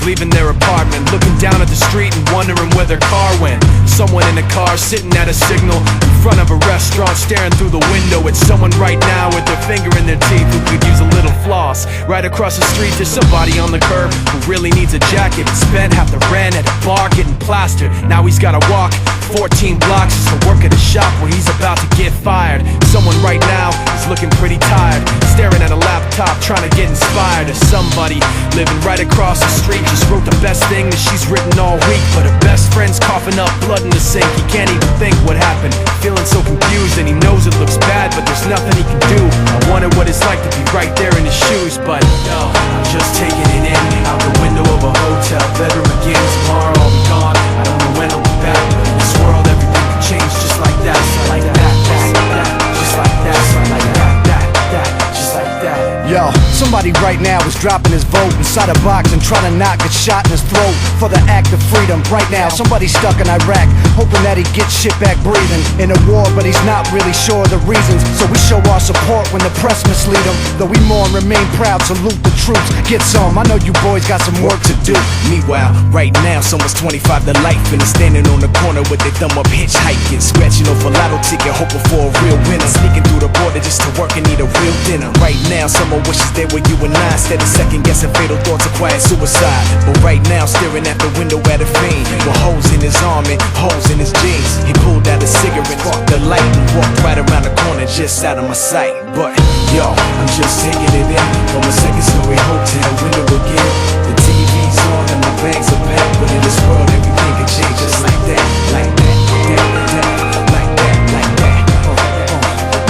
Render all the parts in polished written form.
leaving their apartment, looking down at the street and wondering where their car went. Someone in a car sitting at a signal in front of a restaurant, staring through the window at someone right now with their finger in their teeth who could use a little floss. Right across the street there's somebody on the curb who really needs a jacket. He spent half the rent at a bar getting plastered. Now he's gotta walk 14 blocks just to work at a shop where he's about to get fired. Someone right now is looking pretty tired, staring at a laptop trying to get inspired. Or somebody living right across the street just wrote the best thing that she's written all week, but her best friend's coughing up blood in the sink. He can't even think what happened, feeling so confused, and he knows it looks bad, but there's nothing he can do. I wonder what it's like to be right there in his shoes, but yo, I'm just taking it in, out the window of a hotel bedroom again. Tomorrow I'll be gone, I don't know when I'll be back, but in this world everything can change just like that, like that, just like that, like that, just like that. Yo, somebody right now is dropping his vote inside a box and trying to knock a shot in his throat for the act of freedom. Right now, somebody's stuck in Iraq, hoping that he gets shit back breathing. In a war, but he's not really sure of the reasons. So we show our support when the press mislead him. Though we mourn, remain proud, salute the troops. Get some, I know you boys got some work to do. Meanwhile, right now, someone's 25 to life and is standing on the corner with their thumb up hitchhiking, scratching off a lotto ticket, hoping for a real winner. Sneaking through the border just to work and need a real dinner. Right now, someone wishes they were you and I, instead of second guessing fatal thoughts of quiet suicide. But right now, staring at the window at a fiend with holes in his arm and holes in his jeans. He pulled out a cigarette, sparked the light, and walked right around the corner just out of my sight. But yo, I'm just taking it in from a second-story hotel window again. The TV's on and my bags are packed, but in this world everything can change just like that, like that, like that, like that, like that,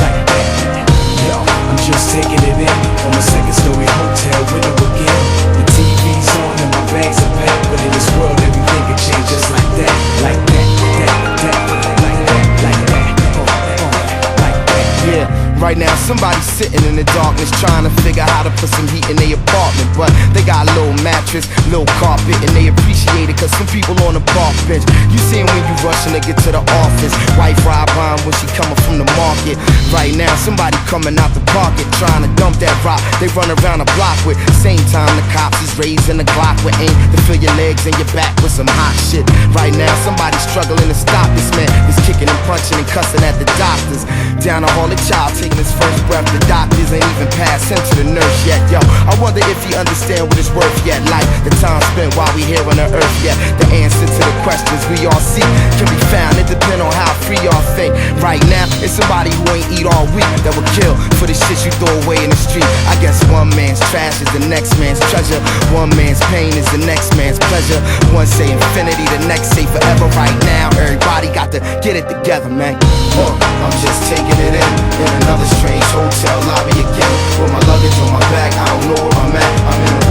like that. Yo, I'm just taking it in from a second-story hotel window again. The TV's on and my bags are packed, but in this world everything can change just like that, like that, like that, like that, like that, like that. Yeah, right now somebody's sitting in the darkness trying to figure out how to put some heat in their apartment, but they got a little mattress, little carpet, and they appreciate it cause some people on the park bench. You see 'em when you rushing to get to the office, wife ride by 'em when she coming from the market. Right now somebody coming out the pocket trying to dump that rock they run around the block with. Same time the cops is raising the Glock with aim to fill your legs and your back with some hot shit. Right now somebody's struggling to stop this man. He's kicking and punching and cussing at the doctors. Down a hall, a child taking his first breath. The doctors ain't even passed him to the nurse yet. Yo, I wonder if he understand what it's worth yet. Like the time spent while we here on the earth yet. The answer to the questions we all seek can be found. It depends on how free y'all think. Right now, it's somebody who ain't eat all week that will kill for the shit you throw away in the street. I guess one man's trash is the next man's treasure. One man's pain is the next man's pleasure. One say infinity, the next say forever. Right now, everybody got to get it together, man. I'm just taking it in another strange hotel lobby again. With my luggage on my back, I don't know where I'm at. I'm in a